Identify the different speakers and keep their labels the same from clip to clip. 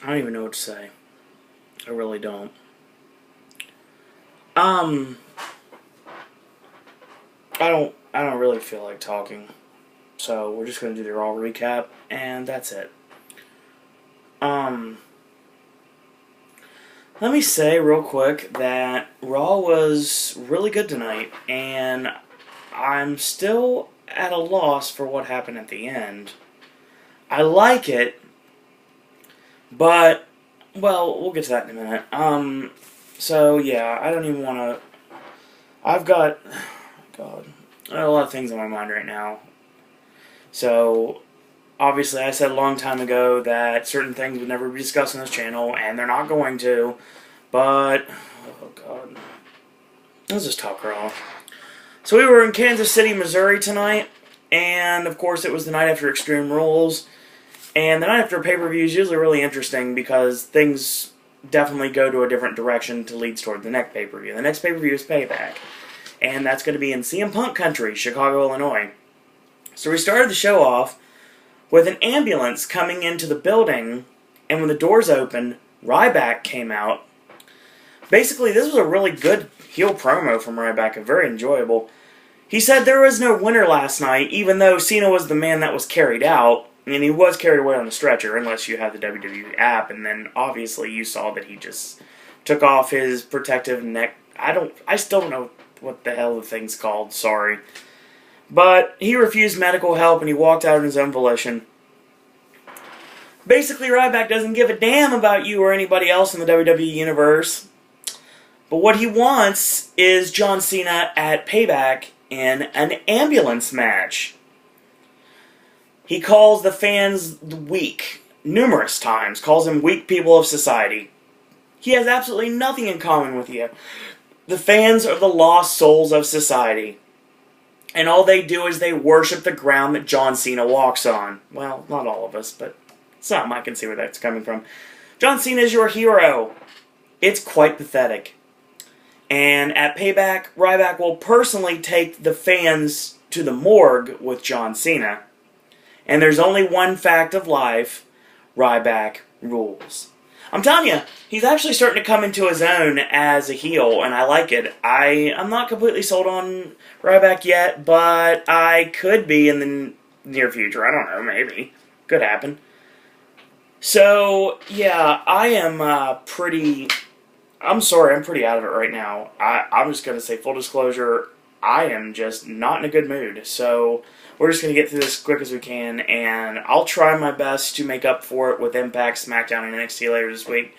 Speaker 1: I don't even know what to say. I really don't. I don't really feel like talking. So we're just gonna do the Raw recap, and that's it. Let me say real quick that Raw was really good tonight, and I'm still at a loss for what happened at the end. I like it, but, well, we'll get to that in a minute. So yeah, I don't even want to... I've got... God, I have a lot of things on my mind right now. So, obviously I said a long time ago that certain things would never be discussed on this channel, and they're not going to, but... Oh, God. Let's just talk Raw. So we were in Kansas City, Missouri tonight, and of course it was the night after Extreme Rules, and the night after pay-per-view is usually really interesting because things definitely go to a different direction to lead toward the next pay-per-view. The next pay-per-view is Payback, and that's going to be in CM Punk country, Chicago, Illinois. So we started the show off with an ambulance coming into the building, and when the doors opened, Ryback came out. Basically, this was a really good heel promo from Ryback, very enjoyable. He said there was no winner last night, even though Cena was the man that was carried out, and he was carried away on the stretcher, unless you had the WWE app, and then obviously you saw that he just took off his protective neck. I still don't know what the hell the thing's called, sorry. But he refused medical help and he walked out on his own volition. Basically, Ryback doesn't give a damn about you or anybody else in the WWE Universe. But what he wants is John Cena at Payback in an ambulance match. He calls the fans weak numerous times, calls them weak people of society. He has absolutely nothing in common with you. The fans are the lost souls of society. And all they do is they worship the ground that John Cena walks on. Well, not all of us, but some. I can see where that's coming from. John Cena is your hero. It's quite pathetic. And at Payback, Ryback will personally take the fans to the morgue with John Cena. And there's only one fact of life: Ryback rules. I'm telling you, he's actually starting to come into his own as a heel, and I like it. I'm not completely sold on Ryback yet, but I could be in the near future. I don't know, maybe. Could happen. So, yeah, I am pretty... I'm sorry, I'm pretty out of it right now. I'm just going to say, full disclosure, I am just not in a good mood. So, we're just going to get through this as quick as we can, and I'll try my best to make up for it with Impact, SmackDown, and NXT later this week.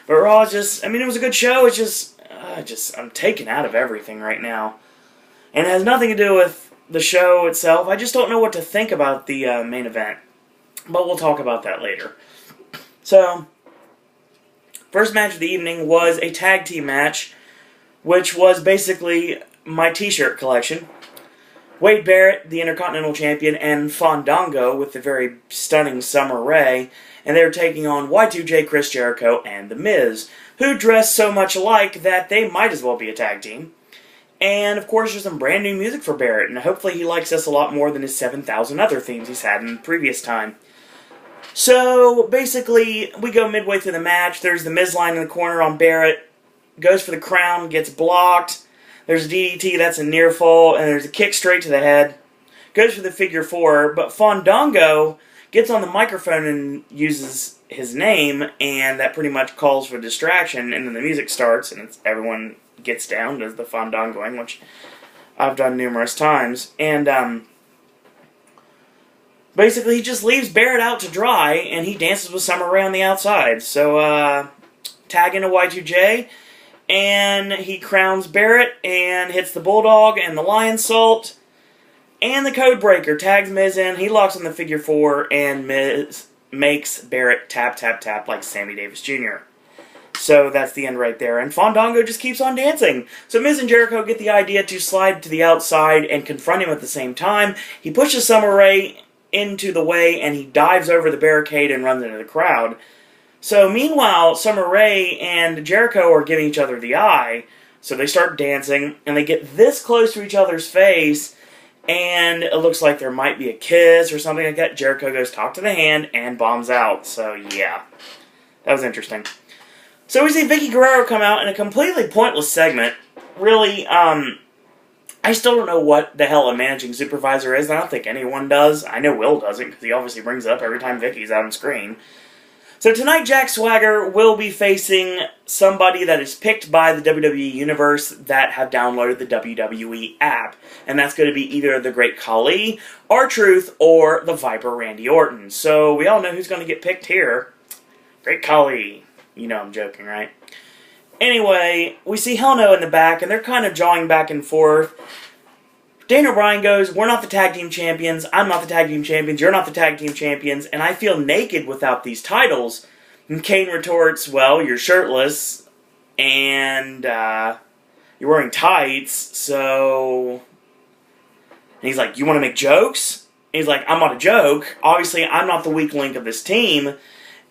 Speaker 1: But Raw just, I mean, it was a good show. It's just, I'm taken out of everything right now. And it has nothing to do with the show itself. I just don't know what to think about the main event. But we'll talk about that later. So, first match of the evening was a tag team match, which was basically my t-shirt collection. Wade Barrett, the Intercontinental Champion, and Fandango with the very stunning Summer Rae, and they were taking on Y2J, Chris Jericho, and The Miz, who dress so much alike that they might as well be a tag team. And, of course, there's some brand new music for Barrett, and hopefully he likes this a lot more than his 7,000 other themes he's had in the previous time. So, basically, we go midway through the match. There's the Miz line in the corner on Barrett. Goes for the crown, gets blocked. There's a DDT, that's a near fall, and there's a kick straight to the head. Goes for the figure four, but Fandango gets on the microphone and uses his name, and that pretty much calls for distraction, and then the music starts, and everyone gets down, does the Fandangoing, which I've done numerous times. And, basically, he just leaves Barrett out to dry, and he dances with Summer Rae on the outside. So, tag into Y2J, and he crowns Barrett, and hits the Bulldog, and the Lion Salt, and the Codebreaker. Tags Miz in, he locks on the figure four, and Miz makes Barrett tap, tap, tap like Sammy Davis Jr. So that's the end right there, and Fandango just keeps on dancing. So Miz and Jericho get the idea to slide to the outside and confront him at the same time. He pushes Summer Rae into the way, and he dives over the barricade and runs into the crowd. So meanwhile, Summer Rae and Jericho are giving each other the eye, so they start dancing, and they get this close to each other's face, and it looks like there might be a kiss or something like that. Jericho goes, talk to the hand, and bombs out. So yeah, That was interesting. So we see Vicky Guerrero come out in a completely pointless segment. Really, I still don't know what the hell a managing supervisor is. I don't think anyone does. I know Will doesn't, because he obviously brings it up every time Vicky's out on screen. So tonight, Jack Swagger will be facing somebody that is picked by the WWE Universe that have downloaded the WWE app. And that's going to be either the Great Khali, R-Truth, or the Viper Randy Orton. So we all know who's going to get picked here. Great Khali. You know I'm joking, right? Anyway, we see Hell No in the back, and they're kind of jawing back and forth. Daniel Bryan goes, we're not the tag team champions, I'm not the tag team champions, you're not the tag team champions, and I feel naked without these titles. And Kane retorts, well, you're shirtless, and you're wearing tights, so... And he's like, you want to make jokes? And he's like, I'm not a joke. Obviously, I'm not the weak link of this team.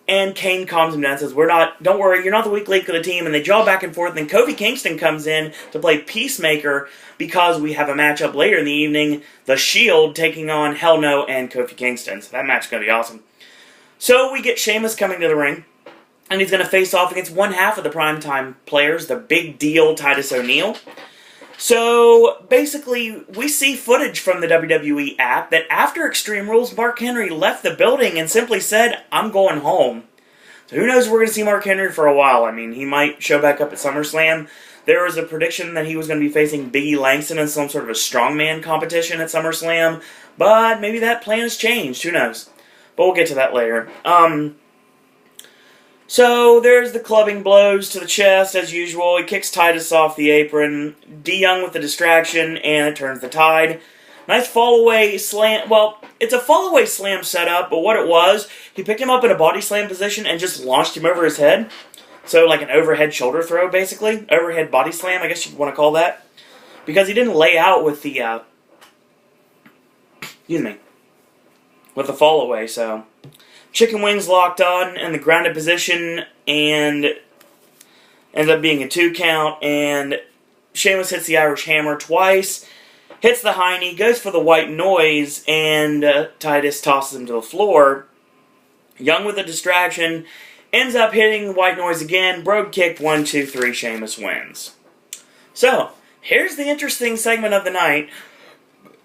Speaker 1: And Kane calms him down and says, don't worry, you're not the weak link of the team. And they jaw back and forth. And Kofi Kingston comes in to play Peacemaker because we have a matchup later in the evening. The Shield taking on Hell No and Kofi Kingston. So that match is going to be awesome. So we get Sheamus coming to the ring. And he's going to face off against one half of the primetime players, the Big Deal Titus O'Neil. So, basically, we see footage from the WWE app that after Extreme Rules, Mark Henry left the building and simply said, I'm going home. So who knows if we're going to see Mark Henry for a while. I mean, he might show back up at SummerSlam. There was a prediction that he was going to be facing E Langston in some sort of a strongman competition at SummerSlam. But maybe that plan has changed. Who knows? But we'll get to that later. So, there's the clubbing blows to the chest, as usual. He kicks Titus off the apron. D. Young with the distraction, and it turns the tide. Nice fall-away slam. Well, it's a fall-away slam setup, but what it was, he picked him up in a body slam position and just launched him over his head. So, like an overhead shoulder throw, basically. Overhead body slam, I guess you want to call that. Because he didn't lay out with the, with the fall-away, so... Chicken wings locked on in the grounded position, and ends up being a 2 count, and Sheamus hits the Irish Hammer twice, hits the high knee, goes for the white noise, and Titus tosses him to the floor. Young with a distraction, ends up hitting the white noise again, brogue kick, 1, 2, 3, Sheamus wins. So, here's the interesting segment of the night.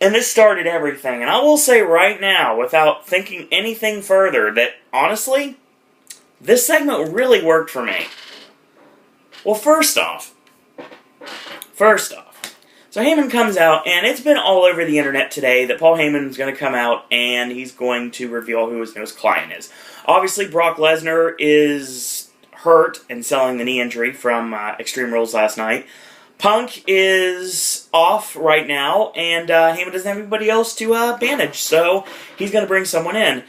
Speaker 1: And this started everything. And I will say right now, without thinking anything further, that, honestly, this segment really worked for me. Well, first off, so Heyman comes out, and it's been all over the internet today that Paul Heyman is going to come out, and he's going to reveal who his newest client is. Obviously, Brock Lesnar is hurt and selling the knee injury from Extreme Rules last night. Punk is off right now, and Heyman doesn't have anybody else to bandage, so he's going to bring someone in.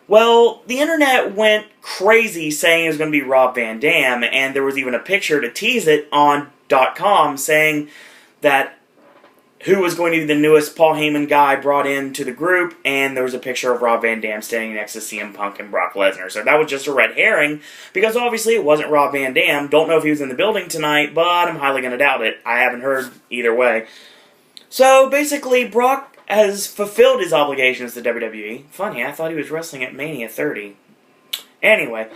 Speaker 1: Well, the internet went crazy saying it was going to be Rob Van Dam, and there was even a picture to tease it on .com saying that who was going to be the newest Paul Heyman guy brought into the group, and there was a picture of Rob Van Dam standing next to CM Punk and Brock Lesnar. So that was just a red herring, because obviously it wasn't Rob Van Dam. Don't know if he was in the building tonight, but I'm highly going to doubt it. I haven't heard either way. So basically, Brock has fulfilled his obligations to WWE. Funny, I thought he was wrestling at Mania 30. Anyway,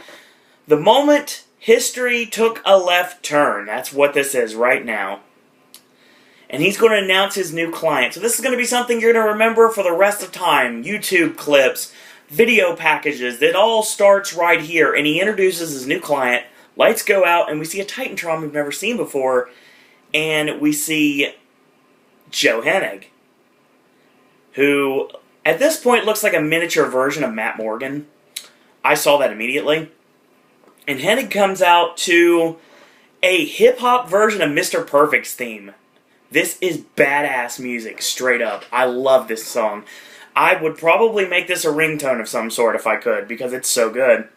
Speaker 1: the moment history took a left turn, that's what this is right now. And he's going to announce his new client. So this is going to be something you're going to remember for the rest of time. YouTube clips, video packages. It all starts right here. And he introduces his new client. Lights go out, and we see a Titantron we've never seen before. And we see Joe Hennig, who at this point looks like a miniature version of Matt Morgan. I saw that immediately. And Hennig comes out to a hip-hop version of Mr. Perfect's theme. This is badass music, straight up. I love this song. I would probably make this a ringtone of some sort if I could, because it's so good.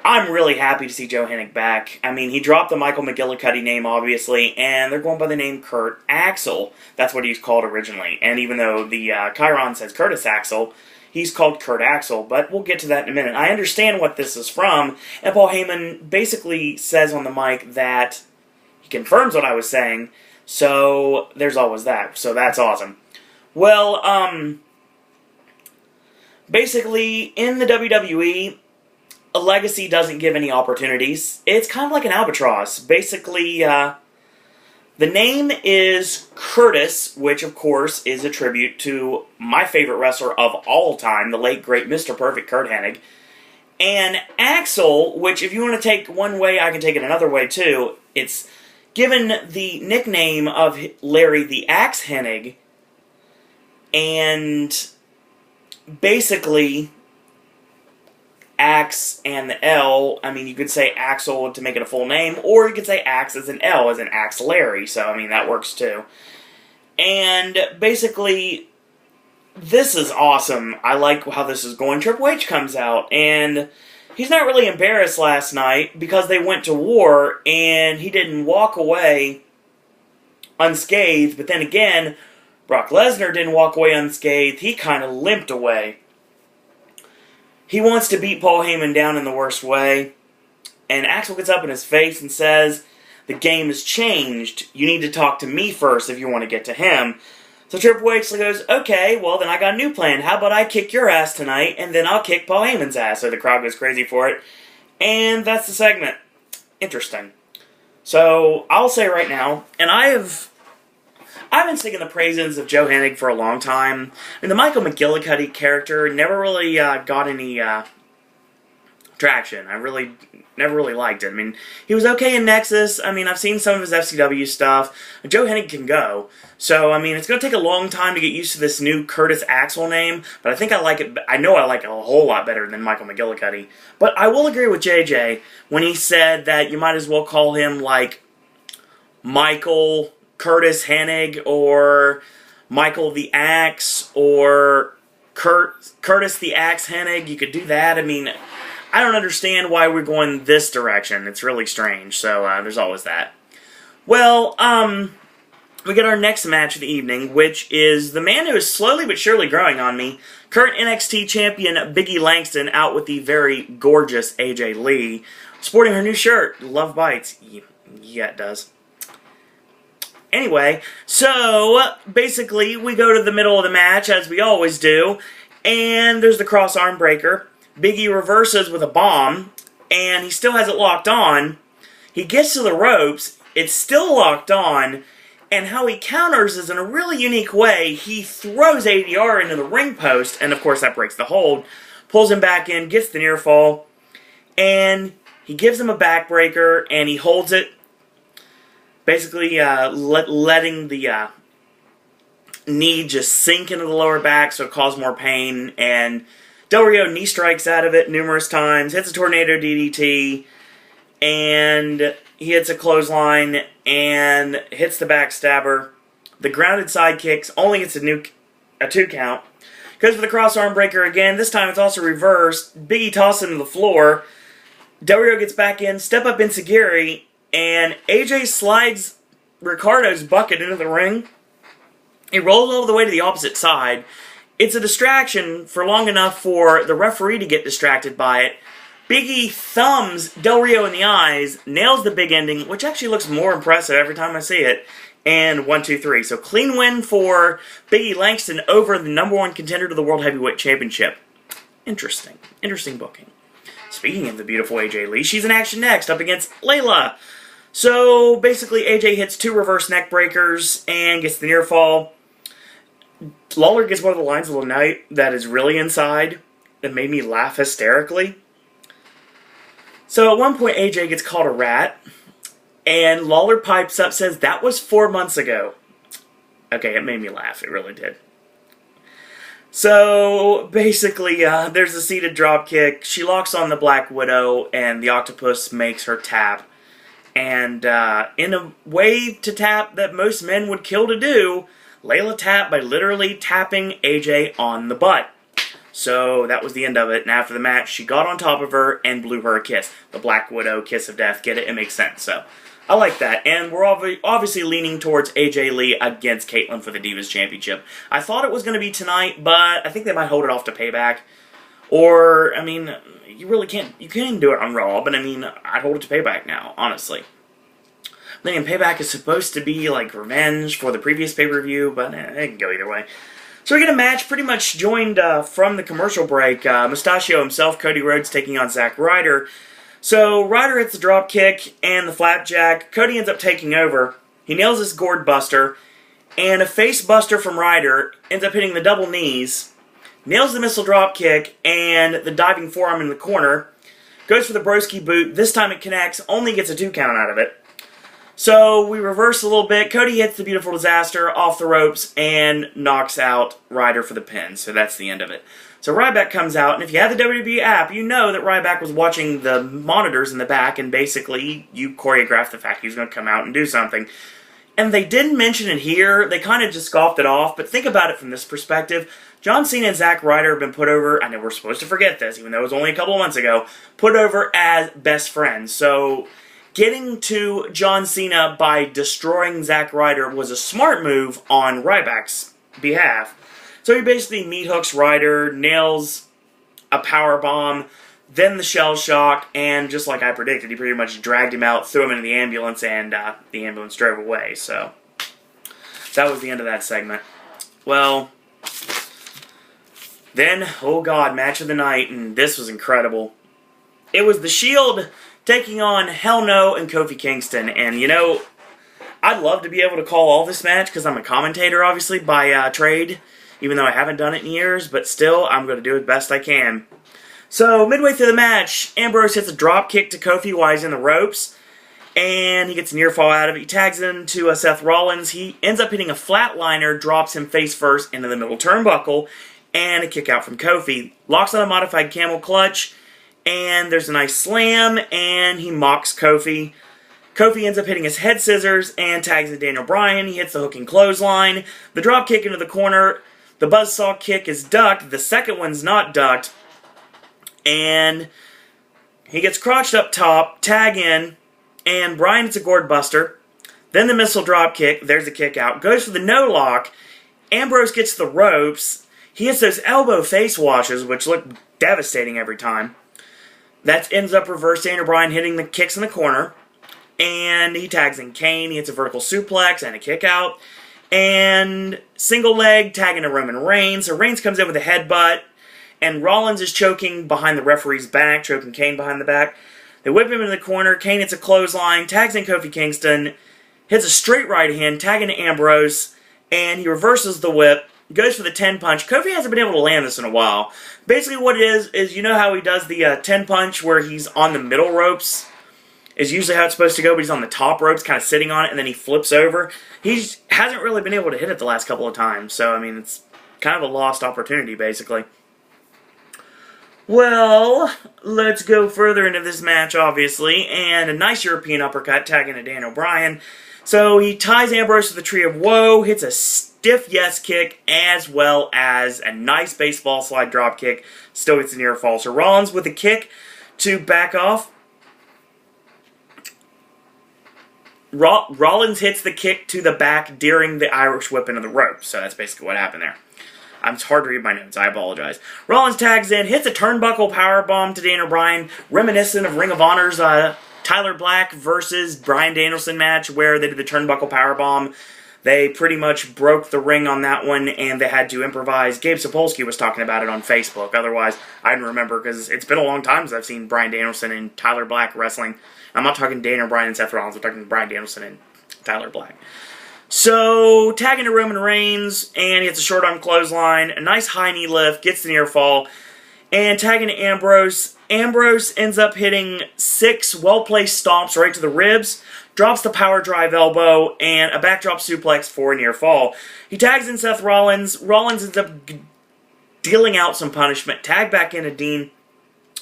Speaker 1: I'm really happy to see Joe Hennig back. I mean, he dropped the Michael McGillicuddy name, obviously, and they're going by the name Kurt Axel. That's what he's called originally. And even though the Chiron says Curtis Axel, he's called Kurt Axel, but we'll get to that in a minute. I understand what this is from, and Paul Heyman basically says on the mic that he confirms what I was saying. So, there's always that. So, that's awesome. Well, basically, in the WWE, a legacy doesn't give any opportunities. It's kind of like an albatross. Basically, the name is Curtis, which, of course, is a tribute to my favorite wrestler of all time, the late, great Mr. Perfect Kurt Hennig. And Axel, which, if you want to take one way, I can take it another way, too. It's given the nickname of Larry the Axe Hennig. And basically, Axe and the L, I mean, you could say Axel to make it a full name, or you could say Axe as an L, as an Axe Larry, so, I mean, that works too. And basically, this is awesome. I like how this is going. Triple H comes out, and he's not really embarrassed last night, because they went to war, and he didn't walk away unscathed, but then again, Brock Lesnar didn't walk away unscathed. He kind of limped away. He wants to beat Paul Heyman down in the worst way. And Axel gets up in his face and says, the game has changed. You need to talk to me first if you want to get to him. So Triple H goes, okay, well then I got a new plan. How about I kick your ass tonight, and then I'll kick Paul Heyman's ass. So the crowd goes crazy for it. And that's the segment. Interesting. So I'll say right now, and I've been singing the praises of Joe Hennig for a long time. I mean, the Michael McGillicuddy character never really got any traction. I never really liked it. I mean, he was okay in Nexus. I mean, I've seen some of his FCW stuff. Joe Hennig can go. So, I mean, it's going to take a long time to get used to this new Curtis Axel name, but I think I like it. I know I like it a whole lot better than Michael McGillicuddy. But I will agree with JJ when he said that you might as well call him, like, Michael Curtis Hennig, or Michael the Axe, or Curtis the Axe Hennig. You could do that. I mean, I don't understand why we're going this direction. It's really strange. So there's always that. Well, we get our next match of the evening, which is the man who is slowly but surely growing on me, current NXT champion Big E Langston, out with the very gorgeous AJ Lee, sporting her new shirt. Love bites. Yeah, it does. Anyway, so basically we go to the middle of the match, as we always do, and there's the cross arm breaker. Big E reverses with a bomb, and he still has it locked on. He gets to the ropes, it's still locked on, and how he counters is in a really unique way. He throws ADR into the ring post, and of course that breaks the hold, pulls him back in, gets the near fall, and he gives him a backbreaker, and he holds it, basically letting the knee just sink into the lower back so it caused more pain, and Del Rio knee strikes out of it numerous times, hits a tornado DDT, and he hits a clothesline, and hits the backstabber. The grounded side kicks, only gets a 2 count. Goes for the cross arm breaker again, this time it's also reversed. Big E tosses him to the floor. Del Rio gets back in, step up enziguri, and AJ slides Ricardo's bucket into the ring. He rolls all the way to the opposite side. It's a distraction for long enough for the referee to get distracted by it. Big E thumbs Del Rio in the eyes, nails the big ending, which actually looks more impressive every time I see it. And 1, 2, 3. So clean win for Big E Langston over the #1 contender to the World Heavyweight Championship. Interesting. Interesting booking. Speaking of the beautiful AJ Lee, she's in action next up against Layla. So, basically, AJ hits 2 reverse neck breakers and gets the near fall. Lawler gets one of the lines of the night that is really inside that made me laugh hysterically. So, at one point, AJ gets called a rat, and Lawler pipes up, says, that was 4 months ago. Okay, it made me laugh. It really did. So, basically, there's a seated dropkick. She locks on the Black Widow, and the Octopus makes her tap. And in a way to tap that most men would kill to do, Layla tapped by literally tapping AJ on the butt. So that was the end of it. And after the match, she got on top of her and blew her a kiss. The Black Widow kiss of death. Get it? It makes sense. So I like that. And we're obviously leaning towards AJ Lee against Caitlyn for the Divas Championship. I thought it was going to be tonight, but I think they might hold it off to Payback. Or, I mean, you really can't, you can do it on Raw, but I mean, I'd hold it to Payback now, honestly. Then Payback is supposed to be like revenge for the previous pay-per-view, but it can go either way. So we get a match pretty much joined from the commercial break. Mustachio himself, Cody Rhodes, taking on Zack Ryder. So Ryder hits the drop kick and the flapjack. Cody ends up taking over. He nails his gourd buster. And a face buster from Ryder ends up hitting the double knees. Nails the missile drop kick and the diving forearm in the corner. Goes for the broski boot. This time it connects. Only gets a 2 count out of it. So we reverse a little bit. Cody hits the Beautiful Disaster off the ropes and knocks out Ryder for the pin. So that's the end of it. So Ryback comes out, and if you have the WWE app, you know that Ryback was watching the monitors in the back, and basically you choreographed the fact he was going to come out and do something. And they didn't mention it here. They kind of just scoffed it off, but think about it from this perspective. John Cena and Zack Ryder have been put over, I know we're supposed to forget this, even though it was only a couple of months ago, put over as best friends. So getting to John Cena by destroying Zack Ryder was a smart move on Ryback's behalf. So he basically meat hooks Ryder, nails a powerbomb, then the shell shock, and just like I predicted, he pretty much dragged him out, threw him into the ambulance, and the ambulance drove away. So that was the end of that segment. Well, then, oh god, match of the night, and this was incredible. It was The Shield taking on Hell No and Kofi Kingston, and you know, I'd love to be able to call all this match, because I'm a commentator, obviously, by trade, even though I haven't done it in years, but still, I'm going to do it best I can. So, midway through the match, Ambrose hits a drop kick to Kofi while he's in the ropes, and he gets a near fall out of it. He tags into Seth Rollins. He ends up hitting a flatliner, drops him face first into the middle turnbuckle, and a kick out from Kofi. Locks on a modified camel clutch, and there's a nice slam, and he mocks Kofi. Kofi ends up hitting his head scissors and tags into Daniel Bryan. He hits the hooking clothesline. The drop kick into the corner. The buzzsaw kick is ducked. The second one's not ducked. And he gets crotched up top, tag in, and Bryan hits a gourd buster. Then the missile drop kick. There's a kick out. Goes for the no lock. Ambrose gets the ropes. He hits those elbow face washes, which look devastating every time. That ends up reverse Daniel Bryan hitting the kicks in the corner. And he tags in Kane. He hits a vertical suplex and a kick out. And single leg tagging to Roman Reigns. So Reigns comes in with a headbutt. And Rollins is choking behind the referee's back, choking Kane behind the back. They whip him into the corner. Kane hits a clothesline, tags in Kofi Kingston, hits a straight right hand, tagging to Ambrose, and he reverses the whip, goes for the 10 punch. Kofi hasn't been able to land this in a while. Basically what it is you know how he does the 10 punch where he's on the middle ropes? Is usually how it's supposed to go, but he's on the top ropes, kind of sitting on it, and then he flips over. He hasn't really been able to hit it the last couple of times, so, I mean, it's kind of a lost opportunity, basically. Well, let's go further into this match, obviously, and a nice European uppercut tagging to Daniel Bryan. So he ties Ambrose to the Tree of Woe, hits a stiff yes kick, as well as a nice baseball slide drop kick, still gets a near fall. So Rollins with a kick to back off. Rollins hits the kick to the back during the Irish whip into the rope, so that's basically what happened there. It's hard to read my notes, I apologize. Rollins tags in, hits a turnbuckle powerbomb to Daniel Bryan, reminiscent of Ring of Honor's Tyler Black versus Bryan Danielson match, where they did the turnbuckle powerbomb. They pretty much broke the ring on that one, and they had to improvise. Gabe Sapolsky was talking about it on Facebook. Otherwise, I didn't remember, because it's been a long time since I've seen Bryan Danielson and Tyler Black wrestling. I'm not talking Daniel Bryan and Seth Rollins, I'm talking Bryan Danielson and Tyler Black. So, tagging to Roman Reigns, and he hits a short arm clothesline, a nice high knee lift, gets the near fall, and tagging to Ambrose. Ambrose ends up hitting 6 well-placed stomps right to the ribs, drops the power drive elbow, and a backdrop suplex for a near fall. He tags in Seth Rollins. Rollins ends up dealing out some punishment. Tag back into Dean.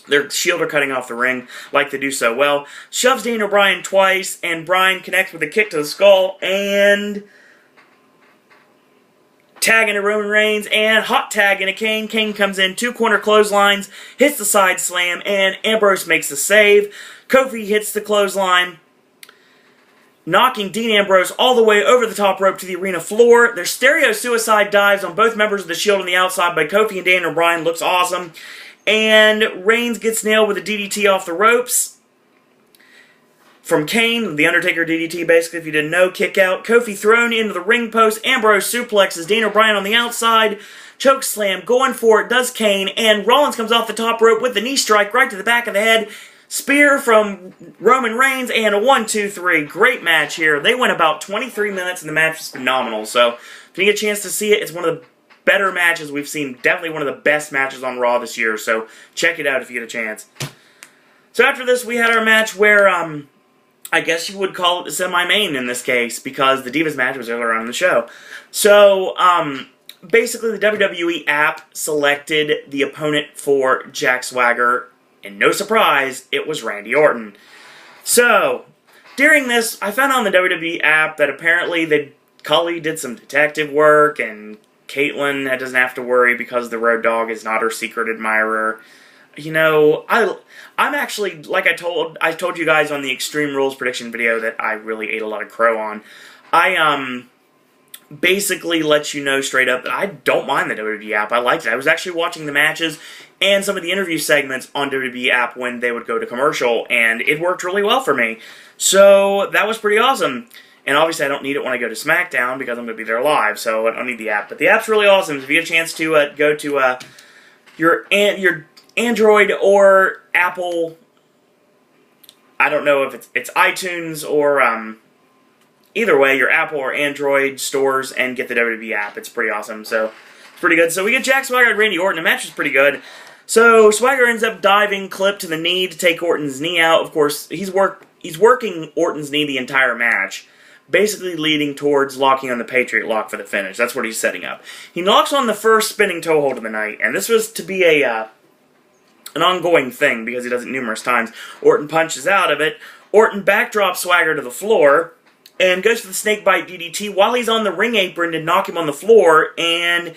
Speaker 1: Their Shield are cutting off the ring like they do so well. Shoves Daniel Bryan twice, and Bryan connects with a kick to the skull, and tag into Roman Reigns, and hot tag into Kane. Kane comes in, 2 corner clotheslines, hits the side slam, and Ambrose makes the save. Kofi hits the clothesline, knocking Dean Ambrose all the way over the top rope to the arena floor. Their stereo suicide dives on both members of the Shield on the outside by Kofi and Daniel Bryan. Looks awesome. And Reigns gets nailed with a DDT off the ropes from Kane, the Undertaker DDT, basically, if you didn't know. Kick out. Kofi thrown into the ring post. Ambrose suplexes Daniel Bryan on the outside. choke slam, going for it, does Kane, and Rollins comes off the top rope with the knee strike right to the back of the head. Spear from Roman Reigns, and a 1, 2, 3. Great match here. They went about 23 minutes, and the match was phenomenal. So, if you get a chance to see it, it's one of the better matches we've seen. Definitely one of the best matches on Raw this year. So, check it out if you get a chance. So, after this, we had our match where, I guess you would call it the semi-main in this case, because the Divas match was earlier on in the show. So, basically, the WWE app selected the opponent for Jack Swagger. And no surprise, it was Randy Orton. So, during this, I found on the WWE app that apparently Cully did some detective work, and Caitlyn doesn't have to worry because the Road Dogg is not her secret admirer. You know, I'm actually, like I told you guys on the Extreme Rules prediction video that I really ate a lot of crow on. I, basically let you know straight up that I don't mind the WWE app. I liked it. I was actually watching the matches and some of the interview segments on WWE app when they would go to commercial, and it worked really well for me. So that was pretty awesome. And obviously I don't need it when I go to SmackDown because I'm going to be there live, so I don't need the app. But the app's really awesome. If you get a chance to go to your Android or Apple, I don't know if it's iTunes or either way, your Apple or Android stores, and get the WWE app. It's pretty awesome, so it's pretty good. So we get Jack Swagger and Randy Orton. The match is pretty good. So Swagger ends up diving clip to the knee to take Orton's knee out. Of course, he's working Orton's knee the entire match, basically leading towards locking on the Patriot Lock for the finish. That's what he's setting up. He knocks on the first spinning toe hold of the night, and this was to be an ongoing thing because he does it numerous times. Orton punches out of it. Orton backdrops Swagger to the floor and goes for the snakebite DDT while he's on the ring apron to knock him on the floor, and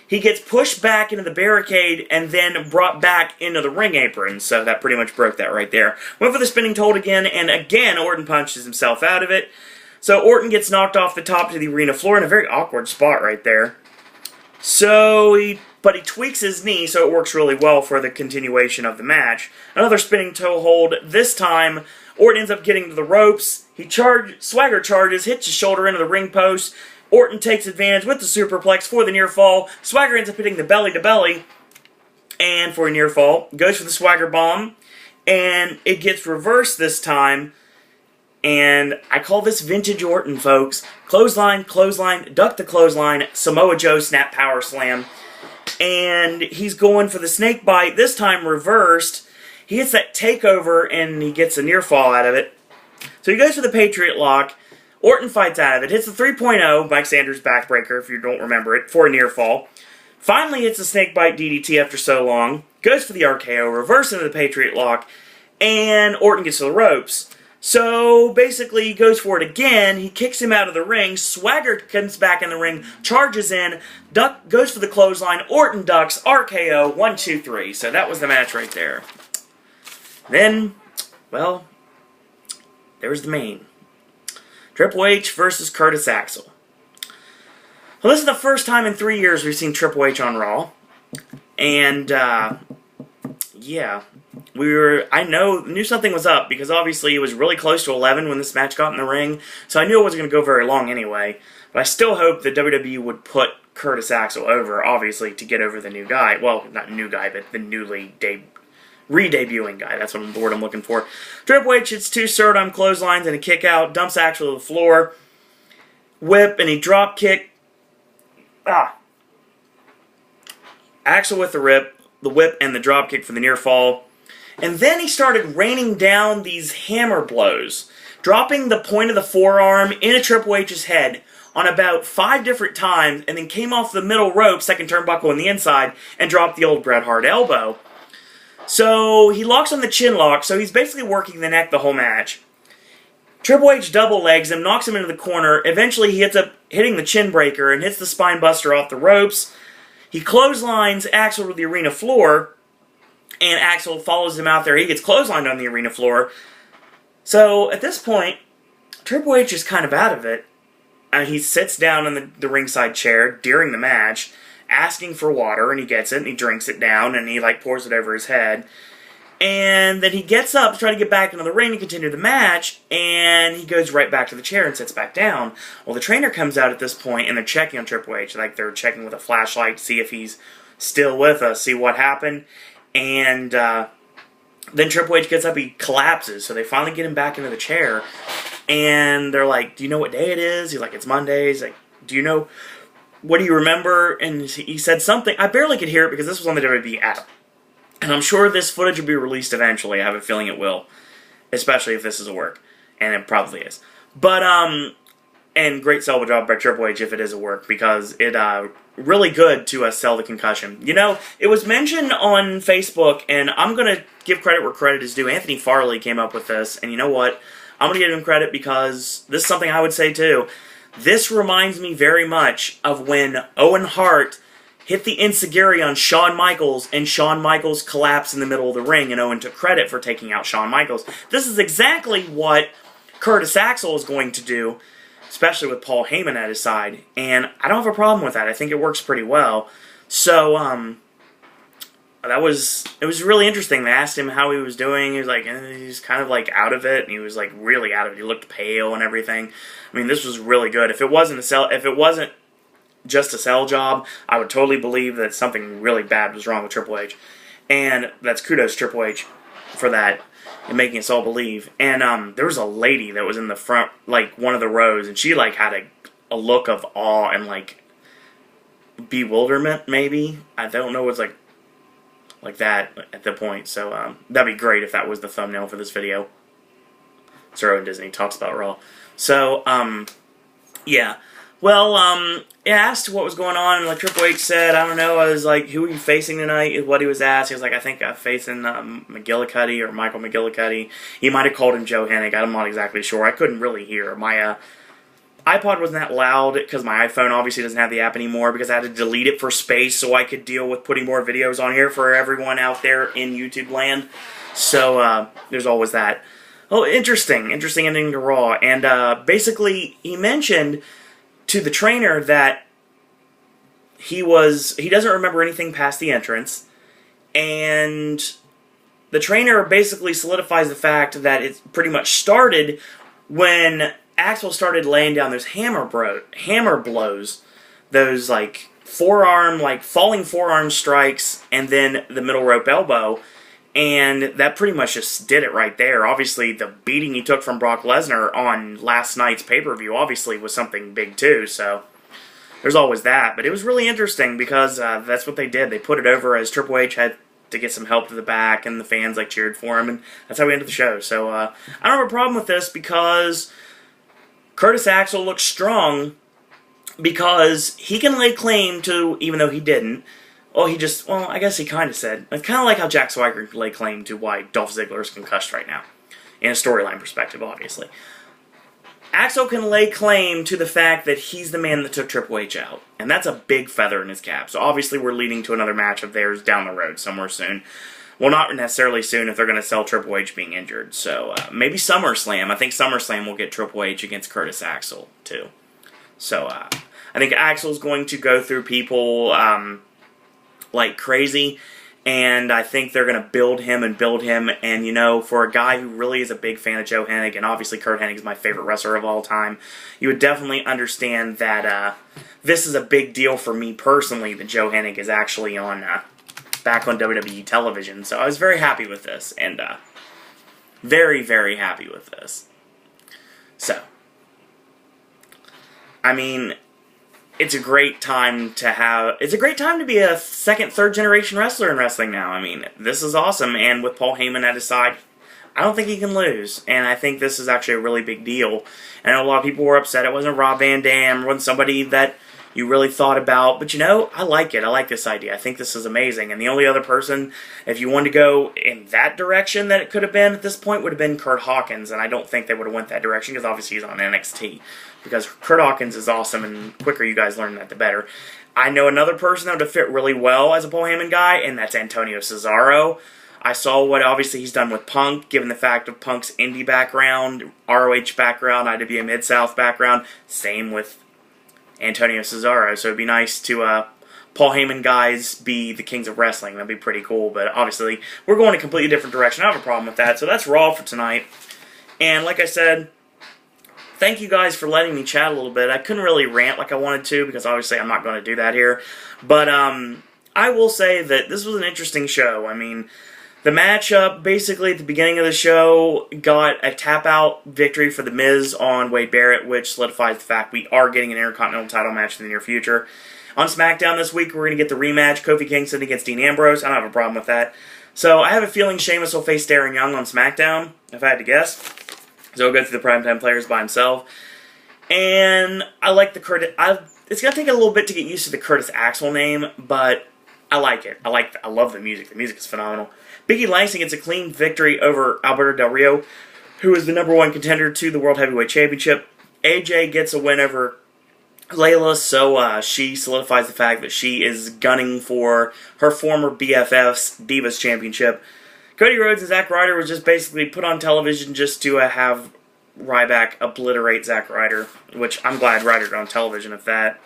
Speaker 1: he gets pushed back into the barricade and then brought back into the ring apron. So that pretty much broke that right there. Went for the spinning toe hold again, and again Orton punches himself out of it. So Orton gets knocked off the top to the arena floor in a very awkward spot right there. But he tweaks his knee, so it works really well for the continuation of the match. Another spinning toe hold. This time, Orton ends up getting to the ropes. Swagger charges, hits his shoulder into the ring post. Orton takes advantage with the superplex for the near fall. Swagger ends up hitting the belly to belly, and for a near fall, goes for the Swagger bomb, and it gets reversed this time. And I call this vintage Orton, folks. Clothesline, duck the clothesline, Samoa Joe snap power slam. And he's going for the snake bite, this time reversed. He hits that takeover, and he gets a near fall out of it. So he goes for the Patriot Lock. Orton fights out of it. Hits the 3.0, Mike Sanders backbreaker, if you don't remember it, for a near fall. Finally hits the snakebite DDT after so long. Goes for the RKO, reverse into the Patriot Lock, and Orton gets to the ropes. So basically he goes for it again. He kicks him out of the ring. Swagger comes back in the ring, charges in, goes for the clothesline. Orton ducks, RKO, 1, 2, 3. So that was the match right there. Then, well, there's the main. Triple H versus Curtis Axel. Well, this is the first time in 3 years we've seen Triple H on Raw. And, yeah. I knew something was up because obviously it was really close to 11 when this match got in the ring. So I knew it wasn't going to go very long anyway. But I still hope that WWE would put Curtis Axel over, obviously, to get over the new guy. Well, not new guy, but the newly re-debuting guy. That's what the word I'm looking for. Triple H hits 2 Stardom clotheslines and a kick out, dumps Axel to the floor, whip, and he drop kick. Axel with the whip and the drop kick for the near fall. And then he started raining down these hammer blows, dropping the point of the forearm into Triple H's head on about 5 different times, and then came off the middle rope, second turnbuckle on the inside, and dropped the old Bret Hart elbow. So he locks on the chin lock, so he's basically working the neck the whole match. Triple H double legs him, knocks him into the corner. Eventually he ends up hitting the chin breaker and hits the spine buster off the ropes. He clotheslines Axel to the arena floor, and Axel follows him out there. He gets clotheslined on the arena floor. So at this point, Triple H is kind of out of it. And he sits down in the ringside chair during the match, asking for water, and he gets it, and he drinks it down, and he pours it over his head. And then he gets up to try to get back into the ring to continue the match, and he goes right back to the chair and sits back down. Well, the trainer comes out at this point, and they're checking on Triple H. Like, they're checking with a flashlight to see if he's still with us, see what happened. And then Triple H gets up, he collapses, so they finally get him back into the chair. And they're like, do you know what day it is? He's like, it's Monday. He's like, do you know, what do you remember? And he said something. I barely could hear it because this was on the WWE app. And I'm sure this footage will be released eventually. I have a feeling it will. Especially if this is a work. And it probably is. But, and great sell job by Triple H if it is a work. Because it, really good to sell the concussion. You know, it was mentioned on Facebook, and I'm going to give credit where credit is due. Anthony Farley came up with this. And you know what? I'm going to give him credit because this is something I would say too. This reminds me very much of when Owen Hart hit the enziguri on Shawn Michaels, and Shawn Michaels collapsed in the middle of the ring, and Owen took credit for taking out Shawn Michaels. This is exactly what Curtis Axel is going to do, especially with Paul Heyman at his side, and I don't have a problem with that. I think it works pretty well. So, it was really interesting. They asked him how he was doing. He was like, he's kind of like out of it, and he was like really out of it. He looked pale and everything. I mean, this was really good. If it wasn't just a sell job, I would totally believe that something really bad was wrong with Triple H. And that's kudos to Triple H for that and making us all believe. And there was a lady that was in the front, like one of the rows, and she like had a look of awe and like bewilderment, maybe. I don't know what's like that at the point. So that'd be great if that was the thumbnail for this video. Sir Owen Disney talks about Raw. So, yeah. Well, it asked what was going on, and like Triple H said, I don't know, I was like, who are you facing tonight, is what he was asked. He was like, I think I'm facing McGillicuddy, or Michael McGillicuddy. He might have called him Joe Hennig, I'm not exactly sure. I couldn't really hear. My iPod wasn't that loud, because my iPhone obviously doesn't have the app anymore, because I had to delete it for space so I could deal with putting more videos on here for everyone out there in YouTube land. So, there's always that. Oh, interesting ending to Raw. And basically, he mentioned to the trainer that he doesn't remember anything past the entrance, and the trainer basically solidifies the fact that it pretty much started when Axel started laying down those hammer blows, those like falling forearm strikes, and then the middle rope elbow. And that pretty much just did it right there. Obviously, the beating he took from Brock Lesnar on last night's pay-per-view obviously was something big too, so there's always that. But it was really interesting because that's what they did. They put it over as Triple H had to get some help to the back, and the fans like cheered for him, and that's how we ended the show. So I don't have a problem with this because Curtis Axel looks strong because he can lay claim to, even though he didn't, I guess he kind of said. It's kind of like how Jack Swagger lay claim to why Dolph Ziggler is concussed right now. In a storyline perspective, obviously. Axel can lay claim to the fact that he's the man that took Triple H out. And that's a big feather in his cap. So obviously we're leading to another match of theirs down the road somewhere soon. Well, not necessarily soon if they're going to sell Triple H being injured. So maybe SummerSlam. I think SummerSlam will get Triple H against Curtis Axel, too. So I think Axel's going to go through people like crazy, and I think they're going to build him, and you know, for a guy who really is a big fan of Joe Hennig, and obviously Kurt Hennig is my favorite wrestler of all time, you would definitely understand that this is a big deal for me personally, that Joe Hennig is actually back on WWE television, so I was very happy with this, and very, very happy with this. So, I mean, it's a great time to be a second, third generation wrestler in wrestling now. I mean, this is awesome, and with Paul Heyman at his side, I don't think he can lose, and I think this is actually a really big deal. And a lot of people were upset it wasn't Rob Van Dam, it wasn't somebody that you really thought about, but you know, I like it. I like this idea. I think this is amazing, and the only other person, if you wanted to go in that direction that it could have been at this point, would have been Kurt Hawkins, and I don't think they would have went that direction, because obviously he's on NXT. Because Kurt Hawkins is awesome, and the quicker you guys learn that, the better. I know another person that would have fit really well as a Paul Heyman guy, and that's Antonio Cesaro. I saw what obviously he's done with Punk, given the fact of Punk's indie background, ROH background, IWA Mid-South background. Same with Antonio Cesaro, so it'd be nice to Paul Heyman guys be the kings of wrestling. That'd be pretty cool, but obviously we're going a completely different direction. I don't have a problem with that. So that's Raw for tonight. And like I said, thank you guys for letting me chat a little bit. I couldn't really rant like I wanted to because obviously I'm not going to do that here. But I will say that this was an interesting show. I mean, the matchup basically at the beginning of the show got a tap-out victory for The Miz on Wade Barrett, which solidifies the fact we are getting an Intercontinental title match in the near future. On SmackDown this week, we're going to get the rematch, Kofi Kingston against Dean Ambrose. I don't have a problem with that. So I have a feeling Sheamus will face Darren Young on SmackDown, if I had to guess. So he'll go through the Primetime Players by himself. And I like the Curtis... It's going to take a little bit to get used to the Curtis Axel name, but I like it. I love the music. The music is phenomenal. E Langston gets a clean victory over Alberto Del Rio, who is the #1 contender to the World Heavyweight Championship. AJ gets a win over Layla, so she solidifies the fact that she is gunning for her former BFF's Divas Championship. Cody Rhodes and Zack Ryder was just basically put on television just to have Ryback obliterate Zack Ryder, which I'm glad Ryder got on television of that.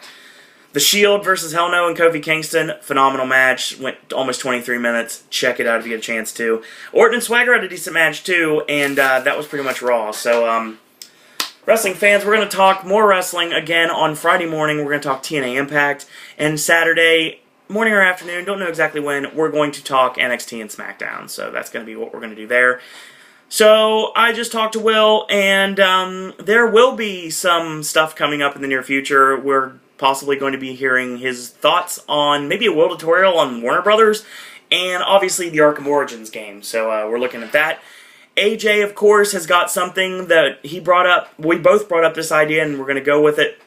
Speaker 1: The Shield versus Hell No and Kofi Kingston, phenomenal match, went almost 23 minutes. Check it out if you get a chance to. Orton and Swagger had a decent match too, and that was pretty much Raw. So, wrestling fans, we're going to talk more wrestling again on Friday morning. We're going to talk TNA Impact. And Saturday, morning or afternoon, don't know exactly when, we're going to talk NXT and SmackDown. So that's going to be what we're going to do there. So I just talked to Will, and there will be some stuff coming up in the near future. We're possibly going to be hearing his thoughts on maybe a Will tutorial on Warner Brothers, and obviously the Arkham Origins game. So we're looking at that. AJ, of course, has got something that he brought up. We both brought up this idea, and we're going to go with it.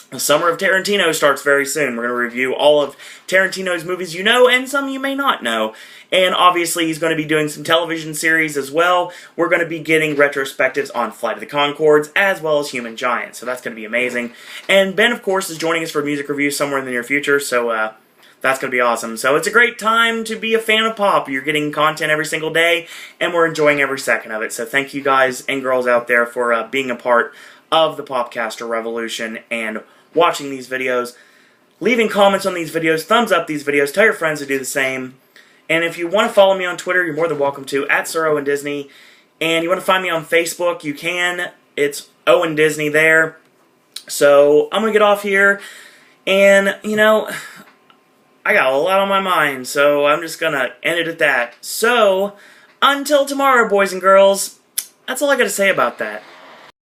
Speaker 1: The Summer of Tarantino starts very soon. We're going to review all of Tarantino's movies you know, and some you may not know. And obviously, he's going to be doing some television series as well. We're going to be getting retrospectives on Flight of the Conchords, as well as Human Giant. So that's going to be amazing. And Ben, of course, is joining us for a music review somewhere in the near future. So that's going to be awesome. So it's a great time to be a fan of pop. You're getting content every single day, and we're enjoying every second of it. So thank you guys and girls out there for being a part of the Popcaster Revolution and watching these videos, leaving comments on these videos, thumbs up these videos, tell your friends to do the same. And if you want to follow me on Twitter, you're more than welcome to, at Sir Owen Disney. And you want to find me on Facebook, you can. It's Owen Disney there. So I'm going to get off here. And, you know, I got a lot on my mind, so I'm just going to end it at that. So, until tomorrow, boys and girls, that's all I got to say about that.